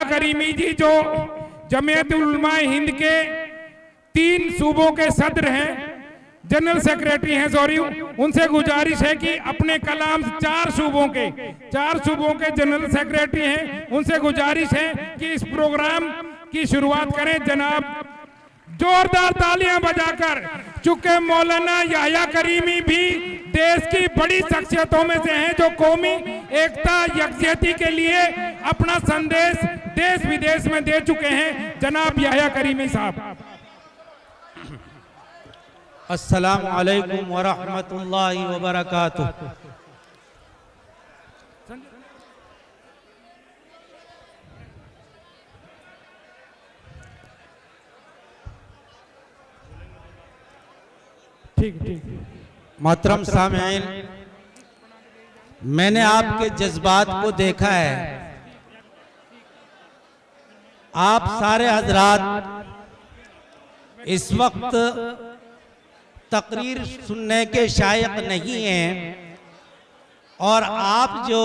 Creamy जी जो जमीयत उलमा हिंद के 3 सूबों के सदर हैं, जनरल सेक्रेटरी हैं, सॉरी, उनसे गुजारिश है कि अपने कलाम 4 सूबों के जनरल सेक्रेटरी हैं, उनसे गुजारिश है कि इस प्रोग्राम की शुरुआत करें। जनाब जोरदार तालियां बजाकर, चूंकि मौलाना याह्या करीमी भी देश की बड़ी शख्सियतों में से हैं जो कौमी एकता यकजहती के लिए अपना संदेश देश विदेश में दे चुके हैं। जनाब याह्या करीमी साहब। अस्सलामु अलैकुम व रहमतुल्लाहि व बरकातुहू। ठीक। मोहतरम सामीन, मैंने आपके जज्बात को देखा है। आप सारे हजरात इस वक्त तकरीर सुनने के शायक नहीं हैं और आप जो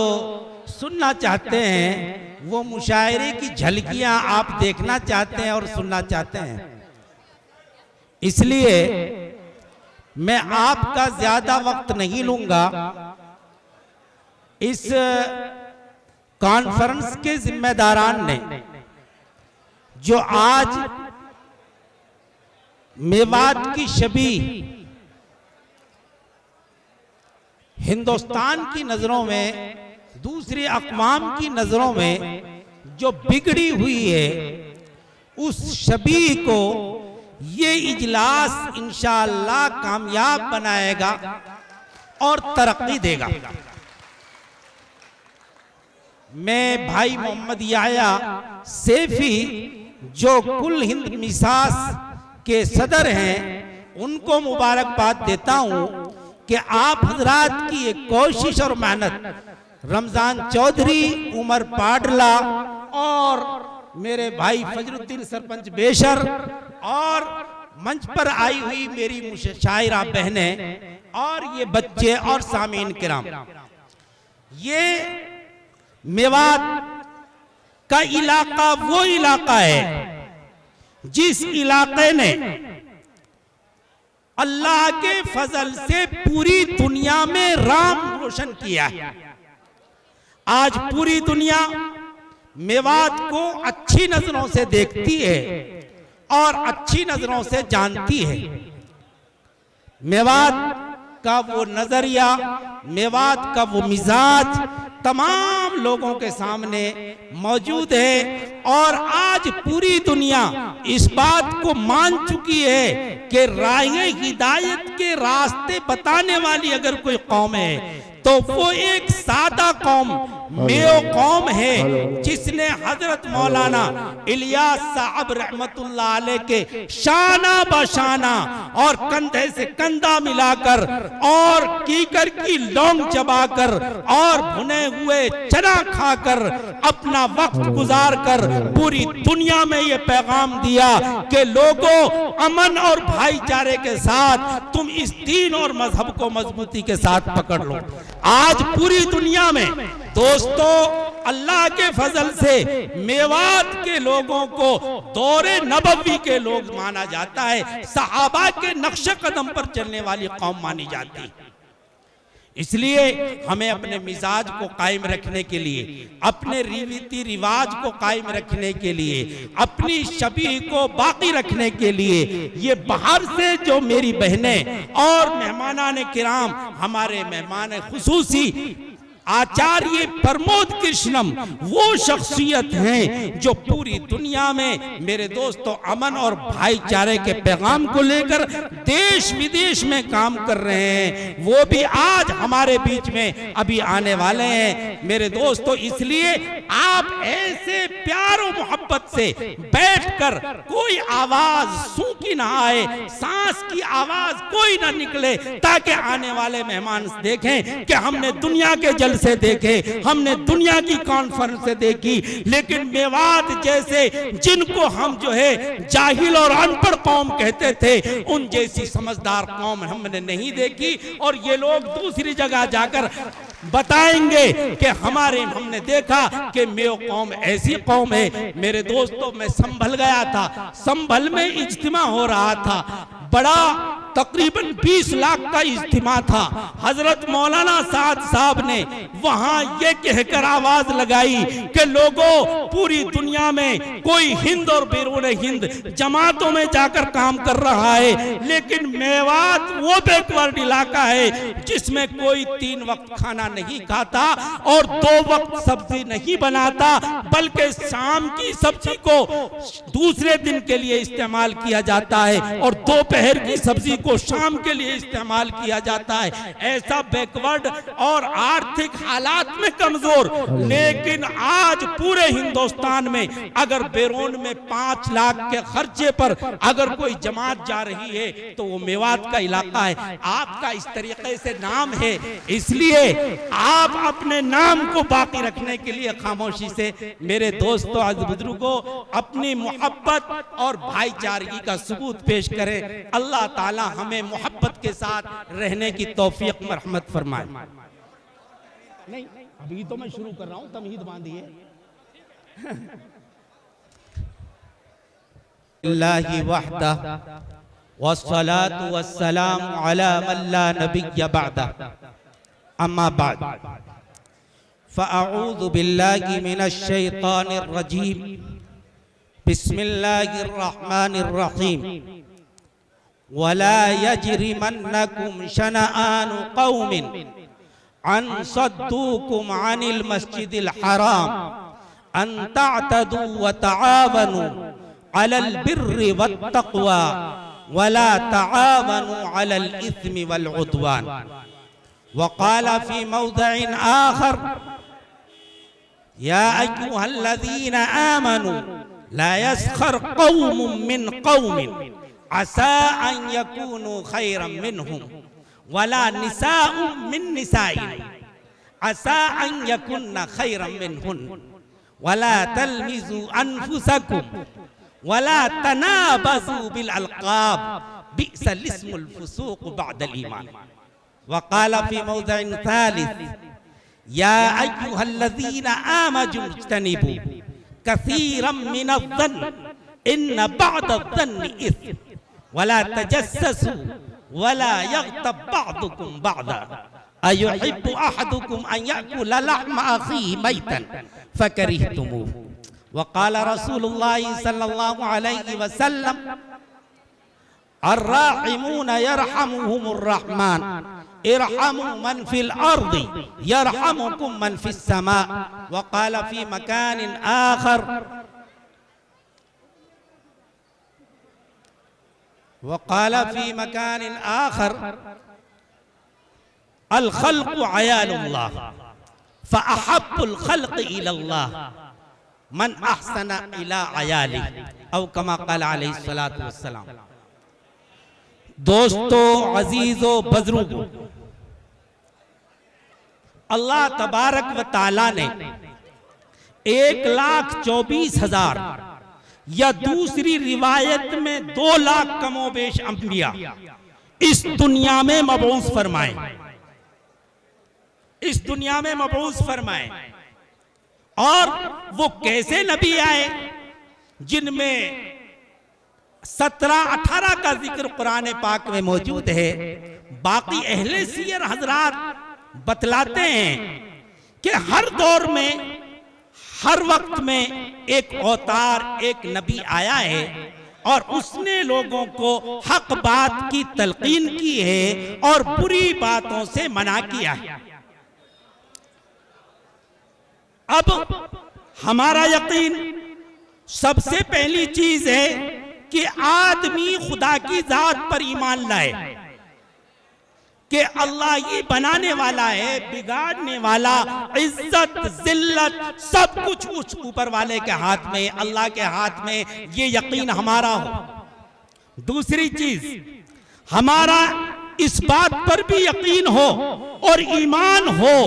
सुनना चाहते हैं वो मुशायरे की झलकियां आप देखना चाहते हैं और सुनना चाहते हैं। इसलिए मैं आपका ज्यादा वक्त नहीं लूंगा। इस कॉन्फ्रेंस के जिम्मेदारान ने जो आज मेवात की शबी हिंदुस्तान की नजरों में, दूसरी अक़वाम की नजरों में जो बिगड़ी हुई है, उस शबी को ये इजलास इंशाअल्लाह कामयाब बनाएगा और तरक्की देगा। मैं भाई मोहम्मद याह्या सैफी जो कुल हिंद मिसास के सदर हैं, उनको मुबारकबाद देता हूं कि आप हजरात की एक कोशिश और मेहनत, रमजान चौधरी, उमर पाडला और मेरे भाई फजरुद्दीन सरपंच बेशर और मंच पर आई हुई मेरी मुशायरा बहनें और ये बच्चे और सामीन किराम, ये मेवात का इलाका वो इलाका है जिस इलाके ने अल्लाह के फजल से पूरी दुनिया में राम रोशन किया है। आज पूरी दुनिया मेवात को अच्छी नजरों से देखती है और अच्छी नजरों से जानती है। मेवात का वो नजरिया, मेवात का वो मिजाज तमाम लोगों के सामने मौजूद है और आज पूरी दुनिया इस बात को मान चुकी है कि राहे हिदायत के रास्ते बताने वाली अगर कोई कौम है तो वो एक सादा कौम मेओ कौम है, जिसने हजरत मौलाना इलियास साहब रहमतुल्लाह अलैह के शाना बशाना और कंधे से कंधा मिलाकर और कीकर की लौंग चबाकर और भुने हुए चना खाकर अपना वक्त गुजार कर पूरी दुनिया में ये पैगाम दिया कि लोगों, अमन और भाईचारे के साथ तुम इस दीन और मजहब को मजबूती के साथ पकड़ लो। आज पूरी दुनिया में दोस्तों अल्लाह के फजल से मेवात के लोगों को दौरे नबवी के लोग माना जाता है, सहाबा के नक्शे कदम पर चलने वाली कौम मानी जाती है। इसलिए हमें अपने मिजाज को कायम रखने के लिए, अपने रीति रिवाज को कायम रखने के लिए, अपनी शबीह को बाकी रखने के लिए ये बाहर से जो मेरी बहनें और मेहमानाने किराम, हमारे मेहमान खुसूसी आचार्य प्रमोद कृष्णम वो शख्सियत हैं जो पूरी दुनिया में मेरे दोस्तों अमन और भाईचारे के पैगाम को लेकर देश विदेश में काम कर रहे हैं। वो भी आज हमारे बीच में अभी आने वाले हैं मेरे दोस्तों। इसलिए आप ऐसे प्यार और मोहब्बत से बैठकर कोई आवाज सूखी ना आए, सांस की आवाज कोई ना निकले, ताकि आने वाले मेहमान देखें कि हमने दुनिया के से देखे, हमने दुनिया की कॉन्फ्रेंस से देखी, लेकिन मेवात जैसे जिनको हम जो है जाहिल और अनपढ़ कौम कहते थे, उन जैसी समझदार कौम हमने नहीं देखी। और ये लोग दूसरी जगह जाकर बताएंगे कि हमने देखा कि मेरे कौम ऐसी कौम है। मेरे दोस्तों, मैं संभल गया था, संभल में इज्तिमा हो रहा था, बड़ा तकरीबन 20 लाख का इज्तिमा था। हजरत मौलाना साद साहब ने वहां ये कहकर आवाज लगाई कि लोगों, पूरी दुनिया में कोई हिंद और बैरून हिंद जमातों में जाकर काम कर रहा है, लेकिन मेवात वो बैकवर्ड इलाका है जिसमें कोई 3 वक्त खाना नहीं खाता और 2 वक्त सब्जी नहीं बनाता, बल्कि शाम की सब्जी को दूसरे दिन के लिए इस्तेमाल किया जाता है और दोपहर की सब्जी को शाम के लिए इस्तेमाल किया जाता है। ऐसा बैकवर्ड और आर्थिक हालात में कमजोर, लेकिन आज पूरे हिंदुस्तान में अगर बैरून में 5 लाख के खर्चे पर अगर कोई जमात जा रही है तो वो मेवात का इलाका है। आपका इस तरीके से नाम है, इसलिए आप अपने नाम को बाकी रखने के लिए खामोशी से मेरे दोस्तों, आज बुजुर्गों, अपनी मोहब्बत और भाईचारगी का सबूत पेश करें। अल्लाह ताला हमें मोहब्बत के साथ रहने की तौफीक मरहमत फरमाए। नहीं, अभी तो मैं शुरू कर रहा हूं, तमहीद बांधिए। अल्लाहि वहदा वस्सलातु वस्सलामु अला मन ला नबिय्य बअदा, अम्मा बाद, फ़अऊज़ु बिल्लाहि मिनश शैतानिर रजीम, बिस्मिल्लाहिर रहमानिर रहीम। वला यजरिमन्नकुम शनआनु कौमिन अन सद्दूकुम अनिल मस्जिदिल हराम अन तअतदू व तआवनु अलल बिर्रि वत्तक़वा वला तआवनु अलल इस्मि वल उद्वान। वक़ाल फ़ी मौज़िइन आख़र या अय्युहल्लज़ीना आमनू ला यस्ख़र क़ौमुम मिन क़ौमिन असा अन यकूनु खैरम मिनहुम वला निसाउम मिन निसाइन असा अन यकुन्ना खैरम मिनहुन वला तलमिजू अनफुसकुम वला तनाबजू बिल अलकाब बि'सल इस्मुल फुसूक बअदल ईमान। वक़ाल फ़ी मौज़िइन सालिस या अय्युहल्लज़ीना आमनू इज्तनिबू कसीरम मिनज़्ज़न्न इन्न बअदज़्ज़न्नि इस्म वला तजस्ससू वला यग़्तब बअदुकुम बअदा अयुहिब्बु अहदुकुम अन यअकुला लहम अख़ीहि मैतन फकरिहतुमूहु। वक़ाल रसूलुल्लाह सल्लल्लाहु अलैहि वसल्लम अर्राहिमून यरहमुहुमुर रहमान इरहमू मन फिल अर्दि यरहमुकुम मन फिस समा। वक़ाल फ़ी मकानिन आख़र वक़ाल फ़ी मकानिन आख़र अल ख़ल्क़ु अयालुल्लाह फ़अहब्बुल ख़ल्क़ि इलल्लाह मन अहसना इला अयाली औ कमा क़ाल अलैहि सलातु वस्सलाम। दोस्तों, अजीजों, बुजुर्गों, अल्लाह तबारक व तआला ने 1,24,000 या दूसरी रिवायत में 2 लाख कमोबेश अंबिया इस दुनिया में मबऊस फरमाए, इस दुनिया में मबऊस फरमाए। और वो कैसे नबी आए जिनमें 17-18 का जिक्र कुरान पाक में मौजूद है। बाकी अहले सीयर हजरात बतलाते हैं कि हर दौर में, हर वक्त में एक अवतार, एक नबी आया है और उसने लोगों को हक बात की तलकीन की है और बुरी बातों से मना किया है। अब हमारा यकीन सबसे पहली चीज है कि आदमी खुदा की जात पर ईमान लाए कि अल्लाह ही बनाने वाला है, बिगाड़ने वाला, इज्जत जिल्लत सब कुछ उस ऊपर वाले के हाथ में, अल्लाह के हाथ में, ये यकीन हमारा हो। दूसरी चीज, हमारा इस बात पर भी यकीन हो और ईमान हो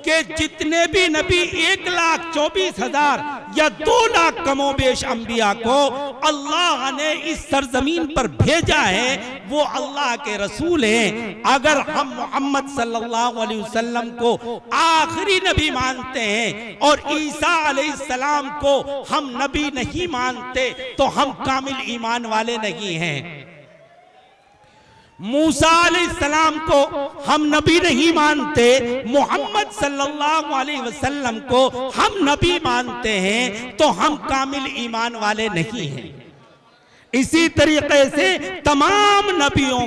कि जितने भी नबी 1,24,000 या 2 लाख कमोबेश अंबिया को अल्लाह ने इस सरजमीन पर भेजा है, वो अल्लाह के रसूल हैं। अगर हम मोहम्मद सल्लल्लाहु अलैहि वसल्लम को आखिरी नबी मानते हैं और ईसा अलैहिस्सलाम को हम नबी नहीं मानते तो हम कामिल ईमान वाले नहीं हैं। मूसा अलैहिस्सलाम को हम नबी नहीं मानते, मोहम्मद सल्लल्लाहु अलैहि वसल्लम को हम नबी मानते हैं तो हम कामिल ईमान वाले नहीं हैं। इसी तरीके से तमाम नबियों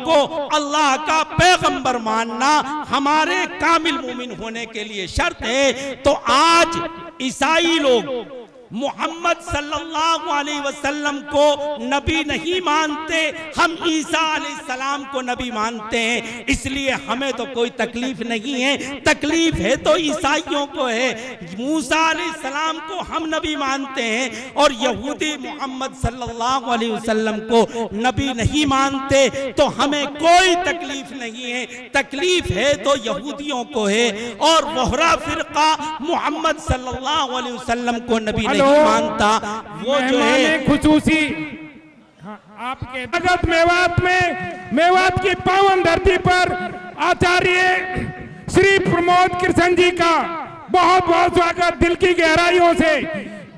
को अल्लाह का पैगंबर मानना हमारे कामिल मोमिन होने के लिए शर्त है। तो आज ईसाई लोग मोहम्मद सल्लल्लाहु अलैहि वसल्लम को नबी नहीं मानते, हम ईसा अलैहिस्सलाम को नबी मानते हैं, इसलिए हमें तो कोई तकलीफ नहीं है। तकलीफ है तो ईसाइयों को है। मूसा अलैहिस्सलाम को हम नबी मानते हैं और यहूदी मोहम्मद सल्लल्लाहु अलैहि वसल्लम को नबी नहीं मानते, तो हमें कोई तकलीफ नहीं है। तकलीफ है तो यहूदियों को है और वहरा फिरका मोहम्मद सल्लल्लाहु अलैहि वसल्लम को नबी नहीं मानता। वो जो है खुसूसी आपके भगत मेवात की पावन धरती पर आचार्य श्री प्रमोद कृष्ण जी का बहुत बहुत स्वागत दिल की गहराइयों से।